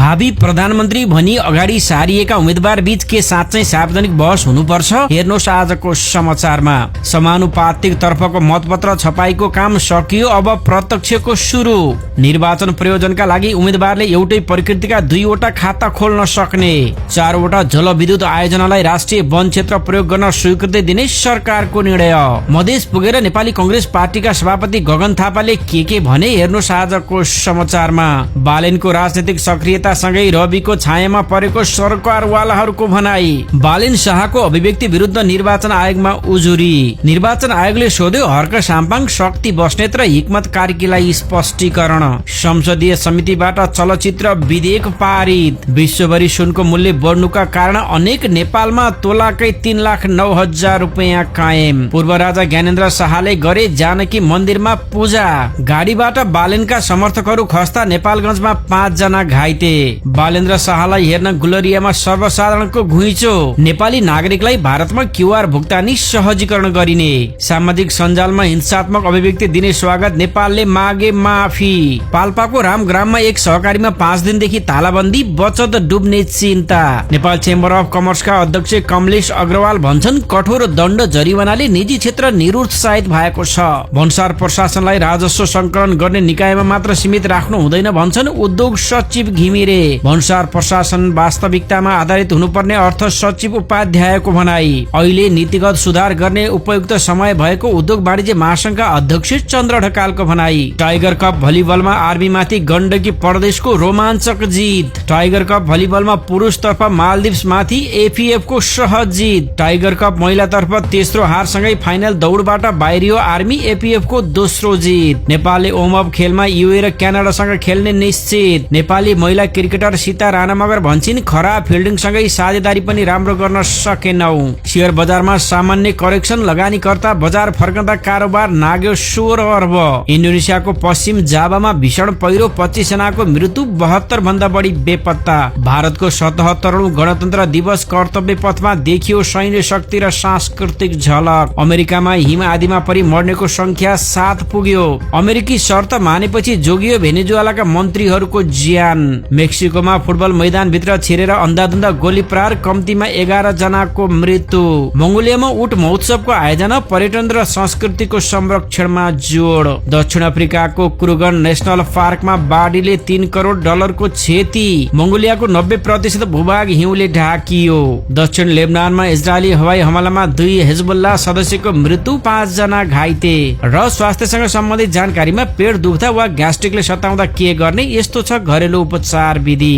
भावी प्रधानमन्त्री भनी अगाडि सारिएका उम्मेद्वार बीच के साँच्चै सार्वजनिक बहस हुनुपर्छ? हेर्नुहोस् आजको समाचारमा। समानुपातिक तर्फको मतपत्र छपाईको काम सकियो, अब प्रत्यक्षको सुरु। निर्वाचन प्रयोजनका लागि उम्मेद्वारले एउटै प्रकृतिका 2वटा खाता खोल्न सक्ने। 4वटा जलविद्युत आयोजनालाई राष्ट्रिय वन क्षेत्र प्रयोग गर्न स्वीकृति दिने सरकारको निर्णय। मधेस पुगेर नेपाली कंग्रेस पार्टीका सभापति गगन थापाले के भने, हेर्नुहोस् आजको समाचारमा। बालेनको राजनीतिक सक्रियता सँगै रविको छायामा परेको सरकारवालाहरूको भनाई। बालेन शाहको अभिव्यक्ति विरुद्ध निर्वाचन आयोगमा उजुरी। निर्वाचन आयोगले सोध्यो हर्क साम्पाङ, शक्ति बस्नेत र हिक्मत कार्कीलाई स्पष्टीकरण। संसदीय समितिबाट चलचित्र विधेयक पारित। विश्वभरि सुनको मूल्य बढ्नुका कारण अनेक नेपालमा तोलाकै 3,09,000 रुपियाँ कायम। पूर्व राजा ज्ञानेन्द्र शाहले गरे जानकी मन्दिरमा पूजा। गाडीबाट बालेनका समर्थकहरू खस्दा नेपालगञ्जमा 5 जना घाइते। बालेन्द्र शाहलाई हेर्न गुलरियामा सर्वसाधारणको घुइँचो। नेपाली नागरिकलाई भारतमा क्यूआर भुक्तानी सहजीकरण गरिने। सामाजिक सञ्जालमा हिंसात्मक अभिव्यक्ति दिने स्वागत, नेपालले मागे माफी। पाल्पाको रामग्राममा एक सहकारीमा 5 दिनदेखि तालाबन्दी, बचत डुब्ने चिन्ता। नेपाल चेम्बर अफ कमर्सका अध्यक्ष कमलेश अग्रवाल भन्छन् कठोर दण्ड जरिवानाले निजी क्षेत्र निरुत्साहित भएको छ। भन्सार प्रशासनलाई राजस्व संकलन गर्ने निकायमा मात्र सीमित राख्नु हुँदैन भन्छन् उद्योग सचिव घिमिरे। भन्सार प्रशासन वास्तविकतामा आधारित हुनुपर्ने अर्थ सचिव उपाध्यायको भनाई। अहिले नीतिगत सुधार गर्ने उपयुक्त समय भएको उद्योग वाणिज्य महासंघका अध्यक्ष चन्द्र ढकालको भनाई। टाइगर कप भलिबलमा आर्मीमाथि गण्डकी प्रदेशको रोमाञ्चक जित। टाइगर कप भलिबलमा पुरुषतर्फ मालदिप्समाथि एफिएफको सहज जित। टाइगर कप महिलातर्फ तेस्रो हारसँगै फाइनल दौडबाट बाहिरियो आर्मी, एफिएफको दोस्रो जित। नेपालले ओमअप खेलमा युए र क्यानाडासँग खेल्ने निश्चित। नेपाली महिला क्रिकेटर सीता राणा मगर भन्छिन् खराब फिल्डिङसँगै साझेदारी पनि राम्रो गर्न सकेनौ। शेयर बजारमा सामान्य करेक्सन, लगानीकर्ता बजार फर्कँदा कारोबार नाग्यो 16 अर्ब। इन्डोनेसियाको पश्चिम जावामा भीषण पहिरो, 25 जनाको मृत्यु, 72 भन्दा बढी बेपत्ता। भारतको 77औं गणतन्त्र दिवस कर्तव्य पथमा देखियो सैन्य शक्ति र सांस्कृतिक झलक। अमेरिकामा हिम आदिमा परि मर्नेको संख्या 7 पुग्यो। अमेरिकी शर्त मानेपछि जोगियो भेनेजुएलाका मन्त्रीहरूको ज्यान। मेक्सिकोमा फुटबल मैदानभित्र छिरेर अन्धाधुन्दा गोली प्रहार, कम्तीमा 11 जनाको मृत्यु। मंगोलियामा उट महोत्सवको आयोजना, पर्यटन र संस्कृतिको संरक्षणमा जोड। दक्षिण अफ्रिकाको क्रुगर नेशनल पार्कमा बाढीले 3 करोड डलरको क्षति। मंगोलियाको 90% भूभाग हिउँले ढाकियो। दक्षिण लेबनानमा इजरायली हवाई हमलामा 2 हिजबुल्लाह सदस्यको मृत्यु, 5 जना घाइते। र स्वास्थ्यसँग सम्बन्धित जानकारीमा पेट दुख्दा वा ग्यास्ट्रिकले सताउँदा के गर्ने, यस्तो छ घरेलु उपचार विधि।